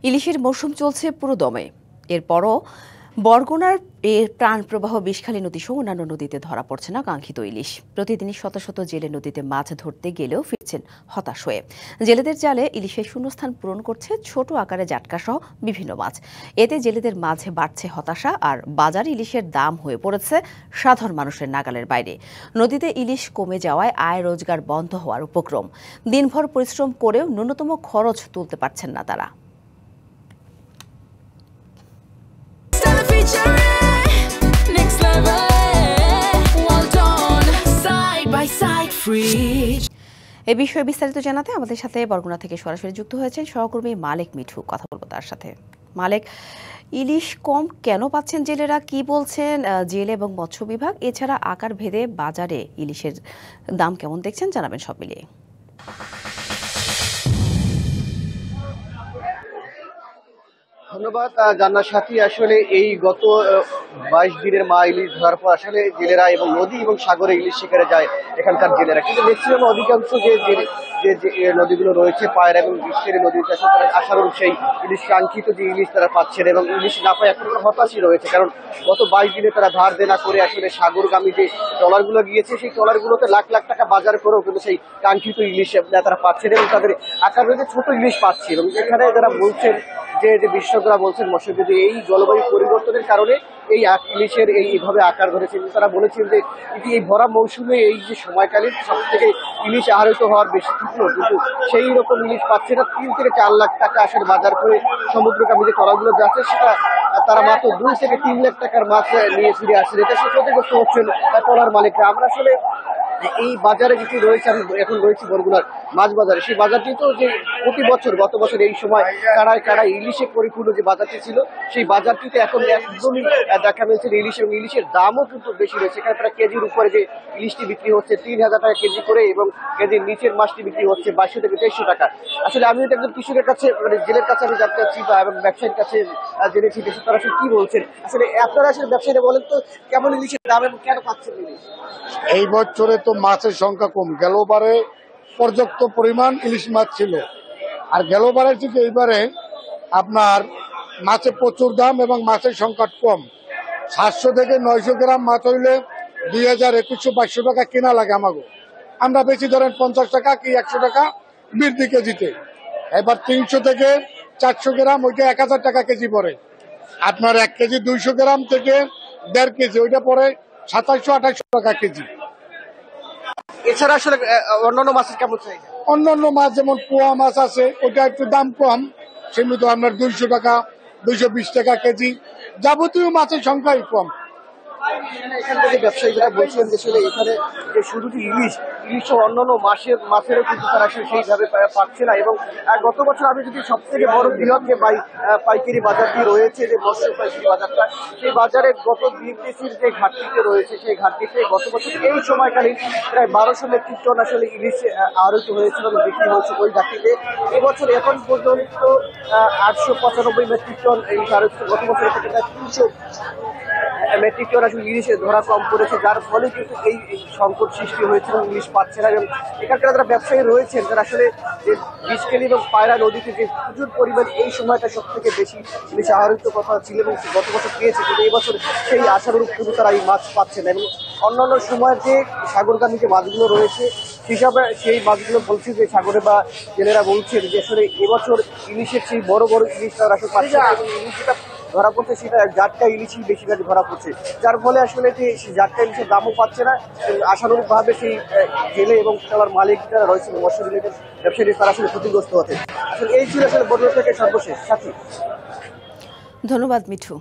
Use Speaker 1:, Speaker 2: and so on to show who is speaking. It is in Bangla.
Speaker 1: ইলিশের মৌসুম চলছে পুরো দমে। এরপরও বরগুনার প্রাণপ্রবাহ বিষখালী নদী সহ অন্যান্য নদীতে ধরা পড়ছে না কাঙ্ক্ষিত ইলিশ। প্রতিদিনই শত শত জেলে নদীতে মাছ ধরতে গেলেও ফিরছেন হতাশ হয়ে। জেলেদের জালে ইলিশের শূন্যস্থান পূরণ করছে ছোট আকারে জাটকা সহ বিভিন্ন মাছ। এতে জেলেদের মাঝে বাড়ছে হতাশা, আর বাজারে ইলিশের দাম হয়ে পড়েছে সাধারণ মানুষের নাগালের বাইরে। নদীতে ইলিশ কমে যাওয়ায় আয় রোজগার বন্ধ হওয়ার উপক্রম। দিনভর পরিশ্রম করেও ন্যূনতম খরচ তুলতে পারছেন না তারা। এ বিষয়ে বিস্তারিত জানাতে আমাদের সাথে বরগুনা থেকে সরাসরি যুক্ত হয়েছেন সহকর্মী মালেক মিঠু। কথা বলবো তার সাথে। মালেক, ইলিশ কম কেন পাচ্ছেন জেলেরা, কি বলছেন জেল এবং মৎস্য বিভাগ? এছাড়া আকার ভেদে বাজারে ইলিশের দাম কেমন দেখছেন, জানাবেন সব মিলিয়ে।
Speaker 2: ধন্যবাদ জান্নাত সাথী। আসলে এই গত 22 দিনের মা ইলিশ ধরার পর আসলে জেলেরা এবং নদী এবং সাগরে ইলিশ শিকারে যায় এখানকার জেলেরা, কিন্তু ম্যাক্সিমাম অধিকাংশ যে নদীগুলো রয়েছে পায়রা এবং বিষখালী নদীতে তারা আশানুরূপ সেই ইলিশ কাঙ্ক্ষিত যে ইলিশ তারা পাচ্ছেন এবং ইলিশ না পায় এখন হতাশই রয়েছে। কারণ গত 22 দিনে তারা ধার দেনা করে আসলে সাগরগামী যে ট্রলারগুলো গিয়েছে সেই ট্রলারগুলোতে লাখ লাখ টাকা বাজার করেও কিন্তু সেই কাঙ্ক্ষিত ইলিশ তারা পাচ্ছেন এবং তাদের আকার রয়েছে ছোট ইলিশ পাচ্ছে। এবং এখানে যারা বলছেন যে বিশেষজ্ঞরা বলছেন মৎস্যজীবী এই জলবায়ু পরিবর্তনের কারণে এই ইলিশের এইভাবে আকার ধরেছে। তারা বলেছেন যে এই ভরা মৌসুমে এই যে সময়কালীন সব থেকে ইলিশ আহরিত হওয়ার বেশি তীব্র, কিন্তু সেই রকম ইলিশ পাচ্ছে না। 3 থেকে 4 লাখ টাকা আসলে বাজার করে সমুদ্রগামী যে ট্রলারগুলো যাচ্ছে সেটা তারা মাত্র 2 থেকে 3 লাখ টাকার মাছ নিয়ে ফিরে আসছে। এটা সে ক্ষতিগ্রস্ত হচ্ছেন ট্রলার মালিকরা। আমরা আসলে এই বাজারে যেটি রয়েছে, আমি এখন রয়েছি বরগুনার মাছ বাজারে, সেই বাজারটি তো যে প্রতি বছর গত বছর এই সময় কাড়ায় কাড়ায় ইলিশে পরিপূর্ণ যে বাজারটি ছিল সেই বাজারটিতে এখন একদমই দেখা মিলছে ইলিশ, এবং ইলিশের দামও কিন্তু বেশি রয়েছে। এখানে প্রায় কেজির উপরে যে ইলিশটি বিক্রি হচ্ছে 3000 টাকা কেজি করে, এবং কেজির নিচের মাছটি বিক্রি হচ্ছে 2200 থেকে 2300 টাকা। আসলে আমি একজন কৃষকের কাছে মানে জেলের কাছে আমি জানতে চাচ্ছি এবং ব্যবসায়ীর কাছে জেনেছি তারা আসলে কি বলছেন। আসলে আপনারা আসলে ব্যবসায়ীরা বলেন তো কেমন ইলিশের দাম এবং কেন পাচ্ছেন ইলিশ?
Speaker 3: এই বছরে তো মাছের সংখ্যা কম, গেলবারে পর্যাপ্ত পরিমাণ ইলিশ মাছ ছিল, আর গেলবারের থেকে এইবারে আপনার মাছের প্রচুর দাম এবং মাছের সংখ্যা কম। 700 থেকে 900 গ্রাম মাছ হইলে 2000, 2100, 2200 টাকা কেনা লাগে আমাকে। আমরা বেশি ধরেন 50 টাকা কি 100 টাকা বৃদ্ধি কেজিতে। এবার 300 থেকে 400 গ্রাম ওইটা 1000 টাকা কেজি পড়ে। আপনার 1 কেজি 200 গ্রাম থেকে 1.5 কেজি ওইটা পড়ে 2700-2800 টাকা কেজি।
Speaker 2: এছাড়া আসলে অন্যান্য মাছের কেমন চাহিদা?
Speaker 3: অন্যান্য মাছ যেমন পোয়া মাছ আছে ওটা একটু দাম কম, সেমনি তো আপনার 200 টাকা 220 টাকা কেজি। যাবতীয় মাছের সংখ্যাই কম।
Speaker 2: এখান থেকে ব্যবসায়ীরা বলছেন যে আসলে এখানে যে শুধু যে ইলিশ অন্যান্য মাছেরও কিন্তু তারা সেইভাবে পাচ্ছে না। এবং গত বছর আমি যদি সব থেকে বড় বৃহৎ যে পাইকারি বাজারটি রয়েছে, যে মৎস্য পাইকারি বাজারটা, সেই বাজারে গত বিদেশির যে ঘাটতিতে রয়েছে সেই ঘাটতিতে গত বছর এই সময়কালীন প্রায় 1200 মেট্রিক টন আসলে ইলিশ আহরিত হয়েছিল এবং বিক্রি হয়েছে ওই ঘাটতিতে। এবছর এখন পর্যন্ত 895 মেট্রিক টন ইলিশ আহরিত। গত বছর থেকে প্রায় 300 মেট্রিক টন আসলে ইলিশে ধরা কম পড়েছে, যার ফলে কিন্তু এই সংকট সৃষ্টি হয়েছে এবং ইলিশ পাচ্ছে না। এবং এখানকার যারা ব্যবসায়ী রয়েছেন তারা আসলে যে বিষখালী এবং পায়রা নদীতে যে প্রচুর পরিমাণ এই সময়টা সব থেকে বেশি ইলিশ আহরিত কথা ছিল এবং গত বছর পেয়েছে, কিন্তু এই বছর সেই আশানুরূপ কিন্তু তারা এই মাছ পাচ্ছে না। এবং অন্যান্য সময়ের যে সাগরগামী যে মাছগুলো রয়েছে হিসাবে সেই মাছগুলো বলছে যে সাগরে বা জেলেরা বলছেন যে আসলে এবছর ইলিশের সেই বড় বড় ইলিশ তারা আসলে পাচ্ছে না, এবং ইলিশ যেটা ধরা পড়ছে সেটা জাটকা ইলিশই বেশিরভাগ ধরা পড়ছে, যার ফলে আসলে যে জাটকা ইলিশের দামও পাচ্ছে না। আশানুরূপ ভাবে সেই জেলে এবং তার মালিক যারা রয়েছে মৎস্য রিলেটেড ব্যবসায়ী তারা আসলে ক্ষতিগ্রস্ত হচ্ছে। আসলে এই ছিল আসলে বদল থেকে সর্বশেষ সাথী।
Speaker 1: ধন্যবাদ মিঠু।